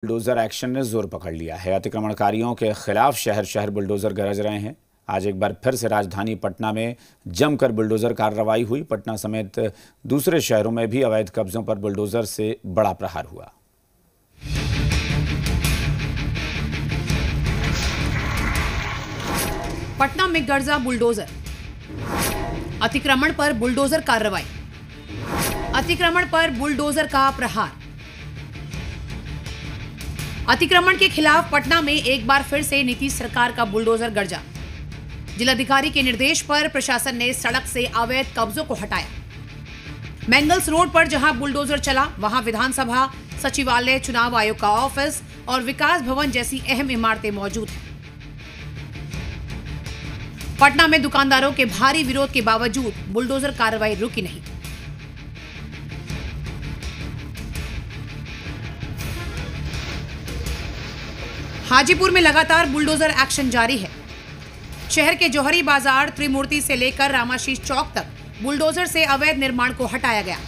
Bulldozer action ने जोर पकड़ लिया है। अतिक्रमणकारियों के खिलाफ शहर शहर बुलडोजर गरज रहे हैं। आज एक बार फिर से राजधानी पटना में जमकर बुलडोजर कार्रवाई हुई। पटना समेत दूसरे शहरों में भी अवैध कब्जों पर बुलडोजर से बड़ा प्रहार हुआ। पटना में गरजा बुलडोजर, अतिक्रमण पर बुलडोजर कार्रवाई, अतिक्रमण पर बुलडोजर का प्रहार। अतिक्रमण के खिलाफ पटना में एक बार फिर से नीतीश सरकार का बुलडोजर गरजा। जिलाधिकारी के निर्देश पर प्रशासन ने सड़क से अवैध कब्जों को हटाया। मैंगल्स रोड पर जहां बुलडोजर चला, वहां विधानसभा, सचिवालय, चुनाव आयोग का ऑफिस और विकास भवन जैसी अहम इमारतें मौजूद हैं। पटना में दुकानदारों के भारी विरोध के बावजूद बुलडोजर कार्रवाई रुकी नहीं। हाजीपुर में लगातार बुलडोजर एक्शन जारी है। शहर के जौहरी बाजार, त्रिमूर्ति से लेकर रामाशीष चौक तक बुलडोजर से अवैध निर्माण को हटाया गया।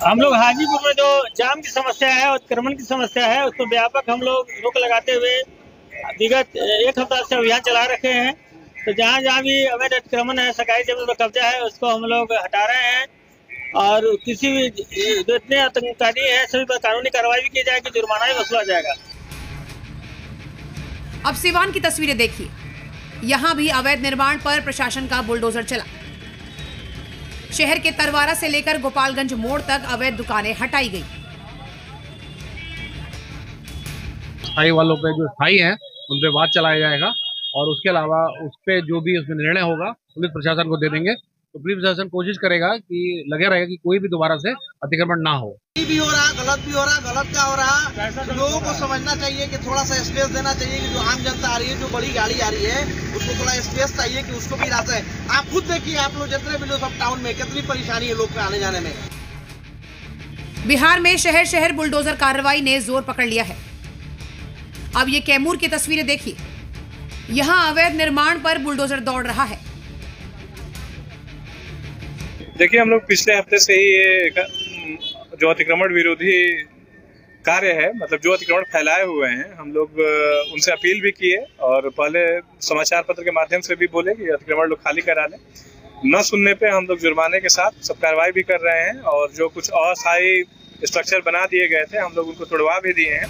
हम लोग हाजीपुर में जो जाम की समस्या है, अतिक्रमण की समस्या है, उसको व्यापक हम लोग रोक लगाते हुए विगत एक हफ्ता से अभियान चला रखे हैं। तो जहाँ जहाँ भी अवैध अतिक्रमण है, सरकारी जमीन पर कब्जा है, उसको हम लोग हटा रहे हैं और किसी भी जो इतने आतंकवादी हैं सभी पर कानूनी कार्रवाई भी की जाएगी, जुर्माना भी वसूला जाएगा। अब सिवान की तस्वीरें देखिए। यहाँ भी अवैध निर्माण पर प्रशासन का बुलडोजर चला। शहर के तरवारा से लेकर गोपालगंज मोड़ तक अवैध दुकानें हटाई गई। स्थायी वालों पे जो स्थायी हैं उन पे बात चलाया जाएगा और उसके अलावा उस पे जो भी उसमें निर्णय होगा पुलिस प्रशासन को दे देंगे। तो पुलिस प्रशासन कोशिश करेगा कि लगे रहेगा कि कोई भी दोबारा से अतिक्रमण ना हो। भी हो रहा, गलत भी हो रहा, गलत क्या हो रहा, लोगों को समझना चाहिए कि थोड़ा सा स्पेस देना चाहिए कि जो आम जनता आ रही है, जो बड़ी गाड़ी आ रही है, उसको थोड़ा स्पेस चाहिए कि उसको भी रास्ता है। आप खुद देखिए, आप लोग जितने भी लोग सब टाउन में कितनी परेशानी है लोग के आने जाने में। बिहार में शहर शहर बुलडोजर कार्रवाई ने जोर पकड़ लिया है। अब ये कैमूर की तस्वीरें देखिए। यहाँ अवैध निर्माण पर बुलडोजर दौड़ रहा है। देखिए, हम लोग पिछले हफ्ते से ही ये जो अतिक्रमण विरोधी कार्य है, मतलब जो अतिक्रमण फैलाए हुए हैं, हम लोग उनसे अपील भी किए और पहले समाचार पत्र के माध्यम से भी बोले कि अतिक्रमण लोग खाली करा लें। न सुनने पे हम लोग जुर्माने के साथ सब कार्रवाई भी कर रहे हैं और जो कुछ अस्थायी स्ट्रक्चर बना दिए गए थे, हम लोग उनको तोड़वा भी दिए हैं।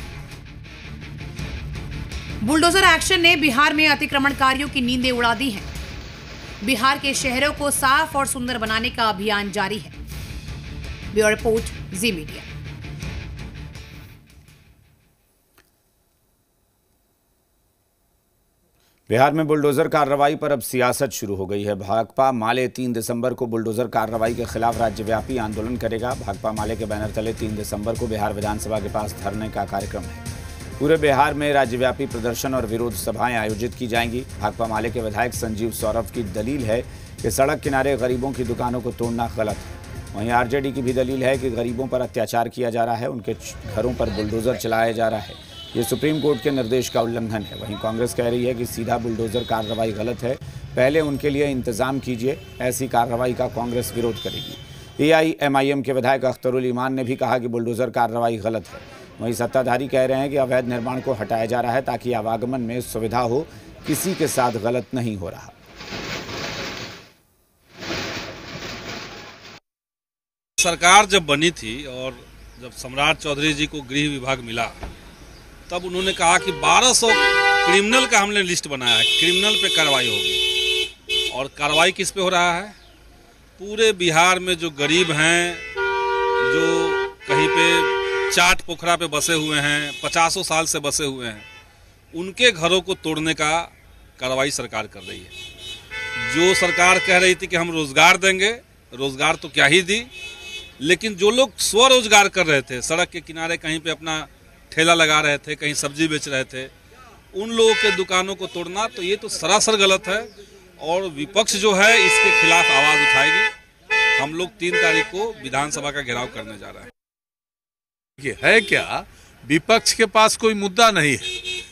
बुलडोजर एक्शन ने बिहार में अतिक्रमणकारियों की नींदें उड़ा दी हैं। बिहार के शहरों को साफ और सुंदर बनाने का अभियान जारी है। ब्यूरो रिपोर्ट, जी मीडिया। बिहार में बुलडोजर कार्रवाई पर अब सियासत शुरू हो गई है। भाकपा माले 3 दिसंबर को बुलडोजर कार्रवाई के खिलाफ राज्यव्यापी आंदोलन करेगा। भाकपा माले के बैनर तले 3 दिसंबर को बिहार विधानसभा के पास धरने का कार्यक्रम है। पूरे बिहार में राज्यव्यापी प्रदर्शन और विरोध सभाएं आयोजित की जाएंगी। भाकपा माले के विधायक संजीव सौरभ की दलील है कि सड़क किनारे गरीबों की दुकानों को तोड़ना गलत है। वहीं आरजेडी की भी दलील है कि गरीबों पर अत्याचार किया जा रहा है, उनके घरों पर बुलडोजर चलाया जा रहा है। ये सुप्रीम कोर्ट के निर्देश का उल्लंघन है। वहीं कांग्रेस कह रही है कि सीधा बुलडोजर कार्रवाई गलत है, पहले उनके लिए इंतजाम कीजिए। ऐसी कार्रवाई का कांग्रेस विरोध करेगी। एआईएमआईएम के विधायक अख्तरुल ईमान ने भी कहा कि बुलडोजर कार्रवाई गलत है। वहीं सत्ताधारी कह रहे हैं कि अवैध निर्माण को हटाया जा रहा है ताकि आवागमन में सुविधा हो, किसी के साथ गलत नहीं हो रहा। सरकार जब बनी थी और जब सम्राट चौधरी जी को गृह विभाग मिला, तब उन्होंने कहा कि 1200 क्रिमिनल का हमने लिस्ट बनाया है, क्रिमिनल पे कार्रवाई होगी। और कार्रवाई किस पे हो रहा है? पूरे बिहार में जो गरीब हैं, जो कहीं पे चाट पोखरा पे बसे हुए हैं, 50 साल से बसे हुए हैं, उनके घरों को तोड़ने का कार्रवाई सरकार कर रही है। जो सरकार कह रही थी कि हम रोजगार देंगे, रोजगार तो क्या ही दी, लेकिन जो लोग स्वरोजगार कर रहे थे, सड़क के किनारे कहीं पे अपना ठेला लगा रहे थे, कहीं सब्जी बेच रहे थे, उन लोगों के दुकानों को तोड़ना, तो ये तो सरासर गलत है और विपक्ष जो है इसके खिलाफ आवाज उठाएगी। हम लोग 3 तारीख को विधानसभा का घेराव करने जा रहे हैं। है क्या, विपक्ष के पास कोई मुद्दा नहीं है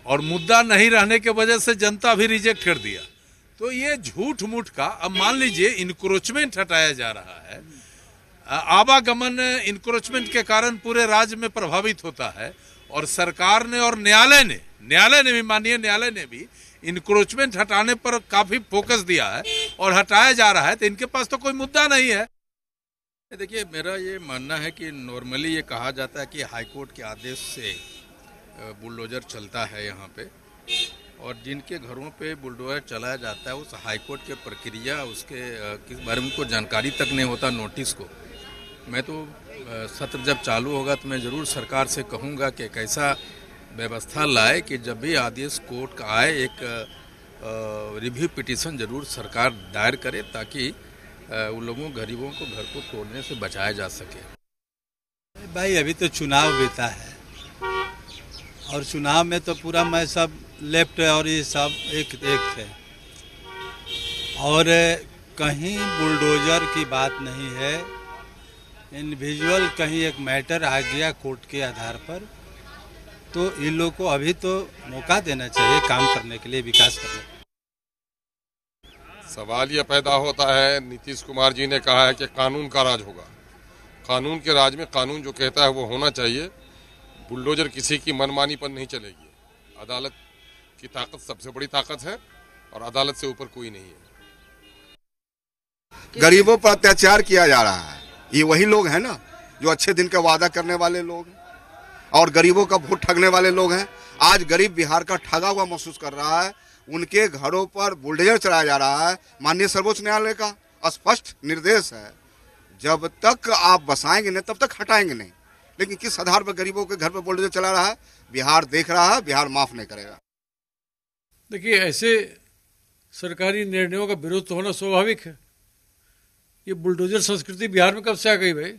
और मुद्दा नहीं रहने के वजह से जनता भी रिजेक्ट कर दिया। तो ये झूठ मूठ का, अब मान लीजिए इंक्रोचमेंट हटाया जा रहा है, आवागमन इंक्रोचमेंट के कारण पूरे राज्य में प्रभावित होता है और सरकार ने और न्यायालय ने भी इंक्रोचमेंट हटाने पर काफी फोकस दिया है और हटाया जा रहा है, तो इनके पास तो कोई मुद्दा नहीं है। देखिए, मेरा ये मानना है कि नॉर्मली ये कहा जाता है कि हाईकोर्ट के आदेश से बुलडोजर चलता है यहाँ पे, और जिनके घरों पे बुलडोजर चलाया जाता है उस हाईकोर्ट के प्रक्रिया उसके किस बारे में उनको जानकारी तक नहीं होता नोटिस को। मैं तो सत्र जब चालू होगा तो मैं ज़रूर सरकार से कहूँगा कि एक ऐसा व्यवस्था लाए कि जब भी आदेश कोर्ट का आए एक रिव्यू पिटीशन जरूर सरकार दायर करे ताकि उन लोगों गरीबों को घर को तोड़ने से बचाया जा सके। भाई अभी तो चुनाव बीता है और चुनाव में तो पूरा मैं सब लेफ्ट और ये सब एक थे और कहीं बुलडोजर की बात नहीं है। इंडिविजुअल कहीं एक मैटर आ गया कोर्ट के आधार पर तो इन लोगों को अभी तो मौका देना चाहिए काम करने के लिए, विकास करने के लिए। सवाल यह पैदा होता है, नीतीश कुमार जी ने कहा है कि कानून का राज होगा। कानून के राज में कानून जो कहता है वो होना चाहिए। बुलडोजर किसी की मनमानी पर नहीं चलेगी। अदालत की ताकत सबसे बड़ी ताकत है और अदालत से ऊपर कोई नहीं है। गरीबों पर अत्याचार किया जा रहा है। ये वही लोग हैं ना जो अच्छे दिन का वादा करने वाले लोग हैं और गरीबों का वोट ठगने वाले लोग हैं। आज गरीब बिहार का ठगा हुआ महसूस कर रहा है। उनके घरों पर बुलडोजर चलाया जा रहा है। माननीय सर्वोच्च न्यायालय का स्पष्ट निर्देश है, जब तक आप बसाएंगे नहीं तब तक हटाएंगे नहीं। लेकिन किस आधार पर गरीबों के घर पर बुलडोजर चला रहा है, बिहार देख रहा है, बिहार माफ नहीं करेगा। देखिए, ऐसे सरकारी निर्णयों का विरोध तो होना स्वाभाविक है। ये बुलडोजर संस्कृति बिहार में कब से आ गई भाई?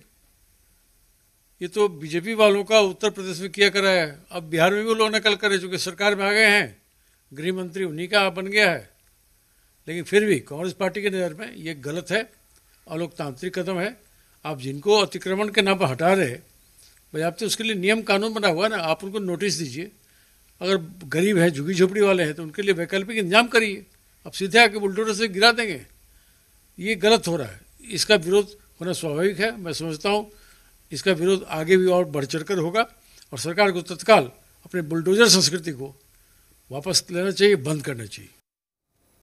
ये तो बीजेपी वालों का उत्तर प्रदेश में किया करा है, अब बिहार में भी वो लोग नकल करे, चूंकि सरकार में आ गए हैं, गृह मंत्री उन्हीं का बन गया है। लेकिन फिर भी कांग्रेस पार्टी के नज़र में ये गलत है, अलोकतांत्रिक कदम है। आप जिनको अतिक्रमण के नाम पर हटा रहे भाई, आप तो उसके लिए नियम कानून बना हुआ ना, आप उनको नोटिस दीजिए। अगर गरीब है, झुग्गी झोपड़ी वाले हैं तो उनके लिए वैकल्पिक इंतजाम करिए। अब सीधे आके बुलडोजर से गिरा देंगे, ये गलत हो रहा है। इसका विरोध होना स्वाभाविक है। मैं समझता हूँ इसका विरोध आगे भी और बढ़ चढ़कर होगा और सरकार को तत्काल अपने बुलडोजर संस्कृति को वापस लेना चाहिए, बंद करना चाहिए।